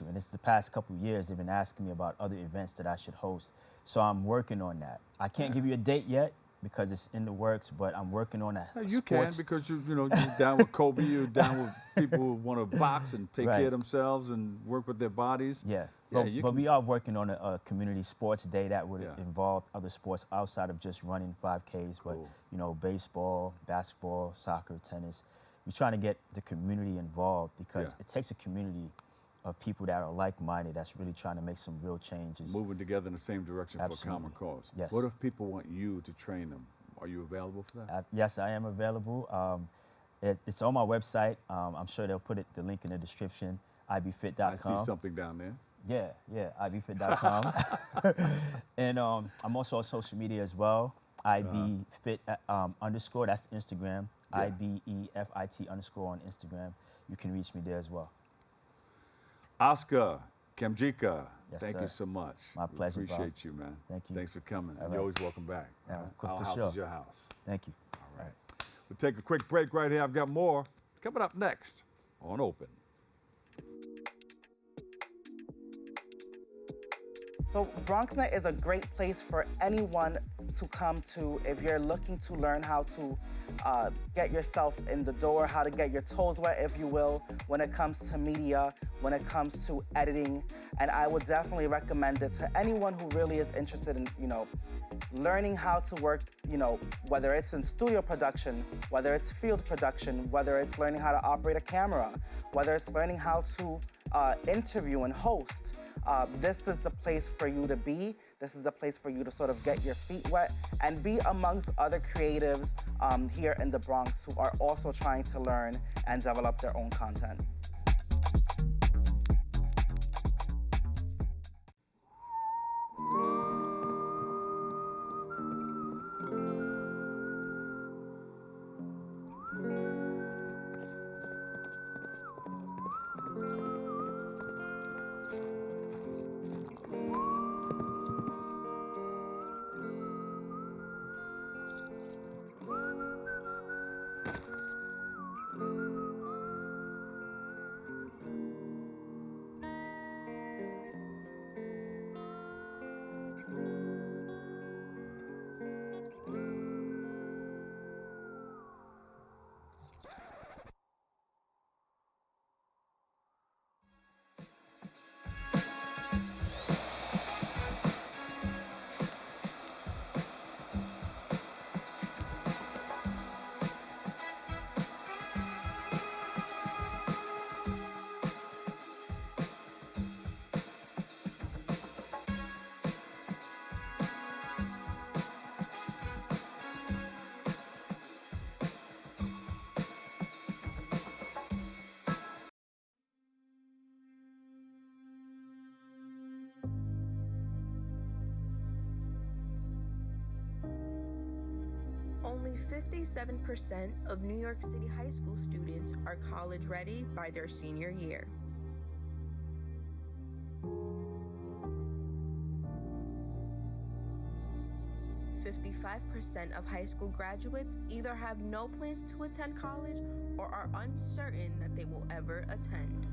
And it's the past couple of years they've been asking me about other events that I should host. So I'm working on that. I can't give you a date yet because it's in the works, but I'm working on that. You can, because you're down with Kobe, you're down with people who want to box and take care of themselves and work with their bodies. But we are working on a community sports day that would involve other sports outside of just running 5Ks, but baseball, basketball, soccer, tennis. We're trying to get the community involved because it takes a community of people that are like-minded that's really trying to make some real changes. Moving together in the same direction for a common cause. Yes. What if people want you to train them? Are you available for that? Yes, I am available. It's on my website. I'm sure they'll put the link in the description, ibfit.com. I see something down there. Yeah, ibfit.com. And I'm also on social media as well, ibfit _ that's Instagram, IBEFIT _ on Instagram. You can reach me there as well. Oscar, Kamjika, Yes, thank sir. you so much. My pleasure, We Bob. appreciate you, man. Thank you. Thanks for coming. All You're right. always welcome back. Yeah, all right? for Our house sure. is your house. Thank you. All right. We'll take a quick break right here. I've got more coming up next on Open. So BronxNet is a great place for anyone to come to if you're looking to learn how to get yourself in the door, how to get your toes wet, if you will, when it comes to media, when it comes to editing. And I would definitely recommend it to anyone who really is interested in, learning how to work, whether it's in studio production, whether it's field production, whether it's learning how to operate a camera, whether it's learning how to interview and host. This is the place for you to be. This is the place for you to sort of get your feet wet and be amongst other creatives here in the Bronx who are also trying to learn and develop their own content. Only 57% of New York City high school students are college ready by their senior year. .55% of high school graduates either have no plans to attend college or are uncertain that they will ever attend.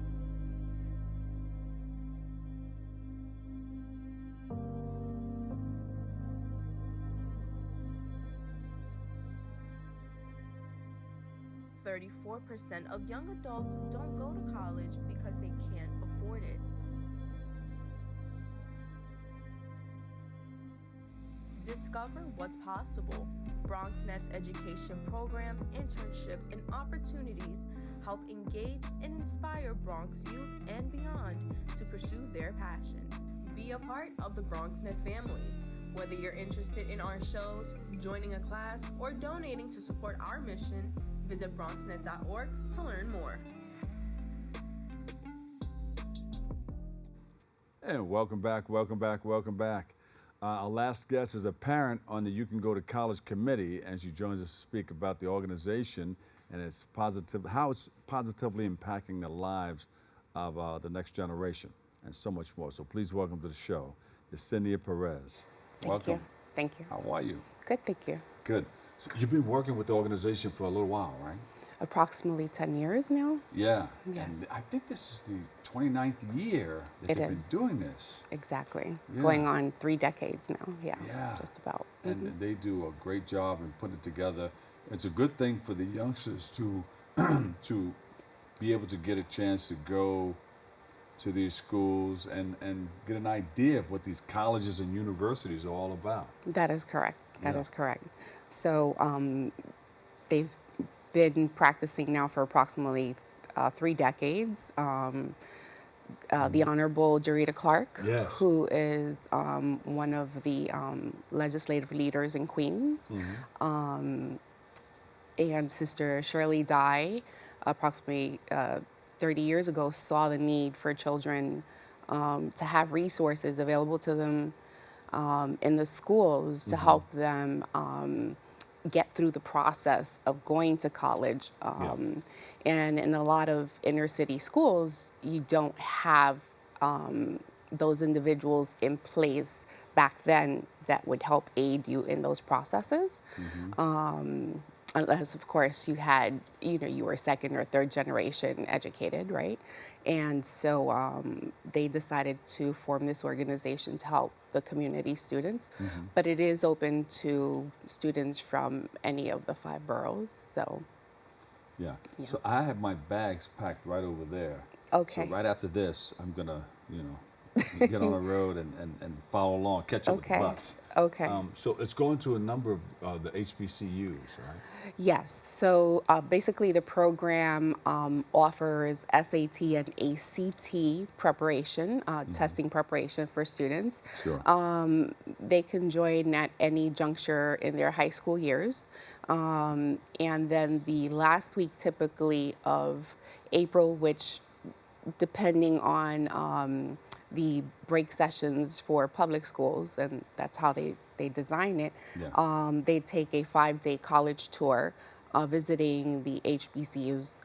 .34% of young adults don't go to college because they can't afford it. Discover what's possible. BronxNet's education programs, internships, and opportunities help engage and inspire Bronx youth and beyond to pursue their passions. Be a part of the BronxNet family. Whether you're interested in our shows, joining a class, or donating to support our mission, visit bronxnet.org to learn more. And welcome back, welcome back, welcome back. Our last guest is a parent on the You Can Go to College committee, and she joins us to speak about the organization and how it's positively impacting the lives of the next generation and so much more. So please welcome to the show, Yesenia Perez. Thank you. Thank you. How are you? Good, thank you. Good. So you've been working with the organization for a little while, right? Approximately 10 years now. Yeah. Yes. And I think this is the 29th year that you've been doing this. Exactly. Yeah. Going on 3 decades now. Yeah. Yeah. Just about. And they do a great job in putting it together. It's a good thing for the youngsters to to be able to get a chance to go to these schools and get an idea of what these colleges and universities are all about. That is correct. That Yeah. is correct. So they've been practicing now for approximately 3 decades. The Honorable Jarita Clark, Yes. who is one of the legislative leaders in Queens, and Sister Shirley Dye, approximately 30 years ago, saw the need for children to have resources available to them in the schools to help them get through the process of going to college. And in a lot of inner city schools, you don't have those individuals in place back then that would help aid you in those processes. Unless, of course, you had, you were second or third generation educated, right? And so they decided to form this organization to help the community students. But it is open to students from any of the 5 boroughs, so. Yeah. So I have my bags packed right over there. Okay. So right after this, I'm going to, get on the road and follow along, catch up with the bus. Okay. So it's going to a number of the HBCUs, right? Yes. So basically the program offers SAT and ACT preparation, testing preparation for students. Sure. They can join at any juncture in their high school years. And then the last week typically of April, which depending on the break sessions for public schools, and that's how they design it, they take a 5-day college tour visiting the HBCUs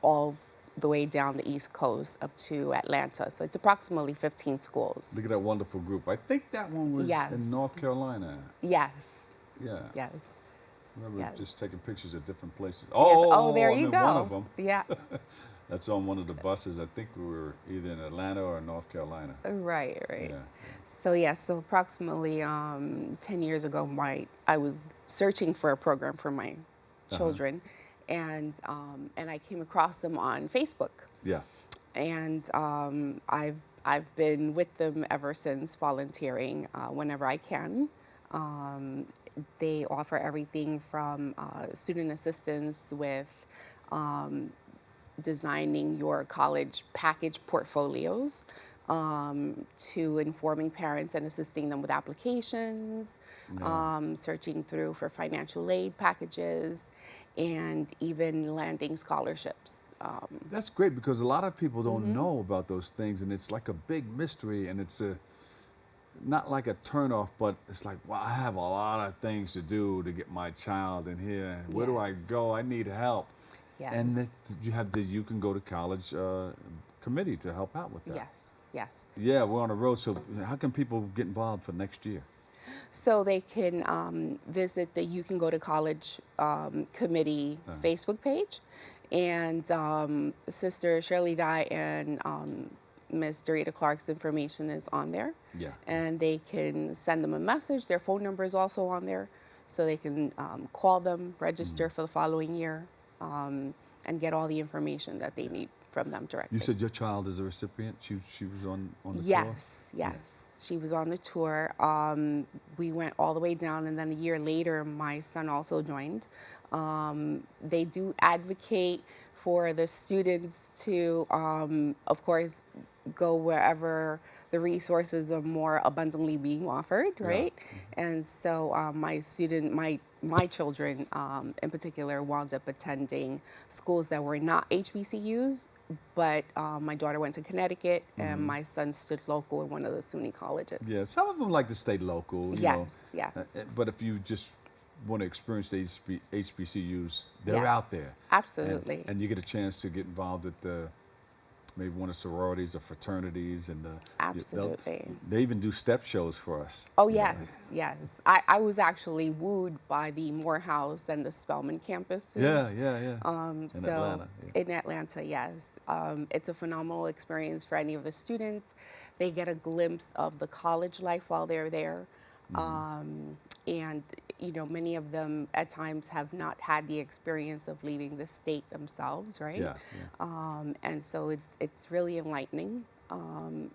all the way down the East Coast up to Atlanta. So it's approximately 15 schools. Look at that wonderful group. I think that one was Yes. in North Carolina. Yes. Yeah. Yes. I remember Yes. just taking pictures at different places. Yes. Oh, There I'm you in go. one of them. Yeah. That's on one of the buses. I think we were either in Atlanta or North Carolina. Right. Yeah. So approximately 10 years ago, I was searching for a program for my children, and I came across them on Facebook. Yeah. And I've been with them ever since, volunteering whenever I can. They offer everything from student assistance with designing your college package portfolios, to informing parents and assisting them with applications, searching through for financial aid packages, and even landing scholarships. That's great because a lot of people don't know about those things, and it's like a big mystery, and it's not like a turnoff, but it's like, well, I have a lot of things to do to get my child in here. Where do I go? I need help. Yes. And you have you can go to college committee to help out with that. Yes. Yeah, we're on the road. So how can people get involved for next year? So they can visit the You Can Go to College committee Facebook page, and Sister Shirley Dye and Ms. Dorita Clark's information is on there. Yeah. And they can send them a message. Their phone number is also on there, so they can call them, register for the following year, and get all the information that they need from them directly. You said your child is a recipient? She was on the tour? Yes. She was on the tour. We went all the way down, and then a year later, my son also joined. They do advocate for the students to, of course, go wherever the resources are more abundantly being offered, right? And so my children in particular wound up attending schools that were not HBCUs, but my daughter went to Connecticut, and my son stood local in one of the SUNY colleges. Yeah, some of them like to stay local. You know. Yes. But if you just want to experience the HBCUs, they're out there. Absolutely. And you get a chance to get involved with maybe one of the sororities or fraternities, and Absolutely. They even do step shows for us. Oh, yes. I was actually wooed by the Morehouse and the Spelman campuses. Yeah. In Atlanta, yes. It's a phenomenal experience for any of the students. They get a glimpse of the college life while they're there. And, many of them at times have not had the experience of leaving the state themselves, right? And so it's really enlightening.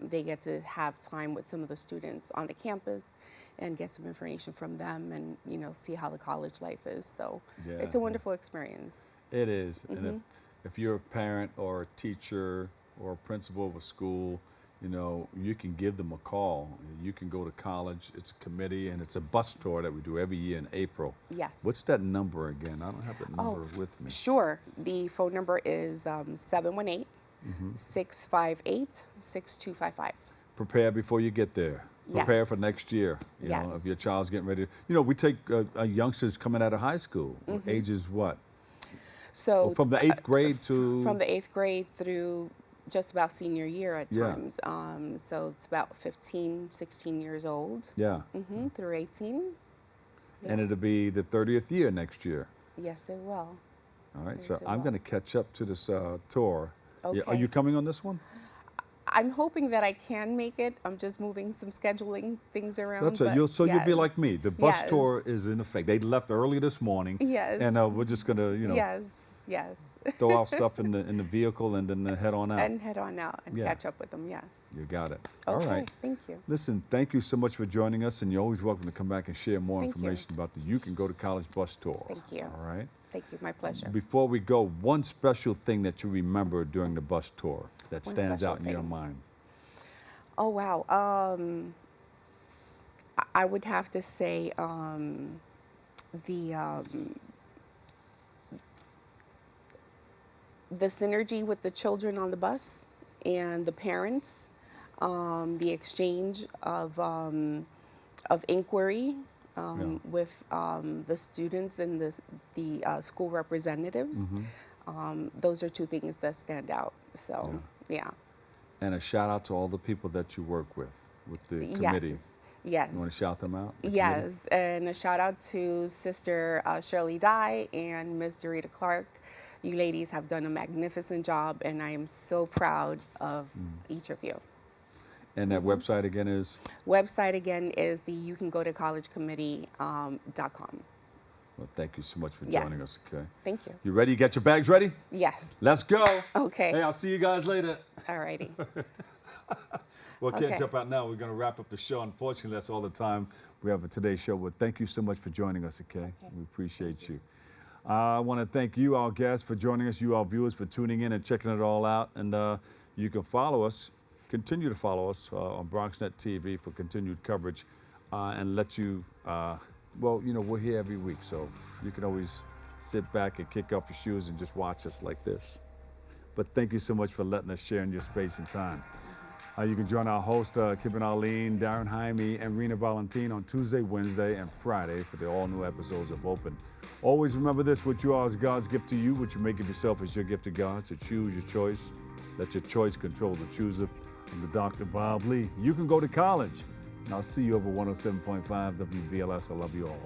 They get to have time with some of the students on the campus and get some information from them, and, see how the college life is. So it's a wonderful experience. It is. And if you're a parent or a teacher or a principal of a school, you can give them a call. You can go to college. It's a committee, and it's a bus tour that we do every year in April. Yes. What's that number again? I don't have that number with me. Sure. The phone number is 718-658-6255. Prepare before you get there. Prepare for next year. You know, if your child's getting ready. We take youngsters coming out of high school. Ages what? So from the 8th grade to? From the 8th grade through just about senior year at Yeah. times. So it's about 15, 16 years old. Yeah. Through 18. And it'll be the 30th year next year. Yes, it will. All right, Yes, so it I'm will. going to catch up to this tour. Yeah, are Okay. you coming on this one? I'm hoping that I can make it. I'm just moving some scheduling things around. That's it. but You'll be like yes. me. The bus Yes. tour is in effect. They left early this morning. Yes. And we're just going to, Yes, yes. throw our stuff in the vehicle and then head on out. And head on out and Yeah. catch up with them, yes. You got it. Okay, All right. thank you. Listen, thank you so much for joining us, and you're always welcome to come back and share more Thank you. information about the You Can Go to College bus tour. Thank you. All right. Thank you, my pleasure. Before we go, one special thing that you remember during the bus tour that One stands special out in your thing. mind. Oh, wow. I would have to say the synergy with the children on the bus and the parents, the exchange of inquiry with the students and the school representatives. Those are two things that stand out. So, yeah. And a shout out to all the people that you work with the committee. Yes. Yes. You want to shout them out? the committee? Yes, and a shout out to Sister Shirley Dye and Ms. Dorita Clark. You ladies have done a magnificent job, and I am so proud of each of you. And that website again is? Website again is the You Can Go to College Committee.com. Well, thank you so much for joining us, okay? Thank you. You ready? You got your bags ready? Yes. Let's go. Okay. Hey, I'll see you guys later. All righty. Well, can't Okay. jump out now. We're going to wrap up the show. Unfortunately, that's all the time we have for today's show. But thank you so much for joining us, okay? We appreciate you. I want to thank you, our guests, for joining us, you, our viewers, for tuning in and checking it all out. And you can follow us, continue to follow us on BronxNet TV for continued coverage and let you, well, you know, we're here every week, so you can always sit back and kick off your shoes and just watch us like this. But thank you so much for letting us share in your space and time. You can join our host, Kibin Arlene, Darren Jaime, and Rena Valentin on Tuesday, Wednesday, and Friday for the all-new episodes of Open. Always remember this: what you are is God's gift to you. What you make of yourself is your gift to God. So choose your choice. Let your choice control the chooser. I'm the Dr. Bob Lee. You can go to college. And I'll see you over 107.5 WBLS. I love you all.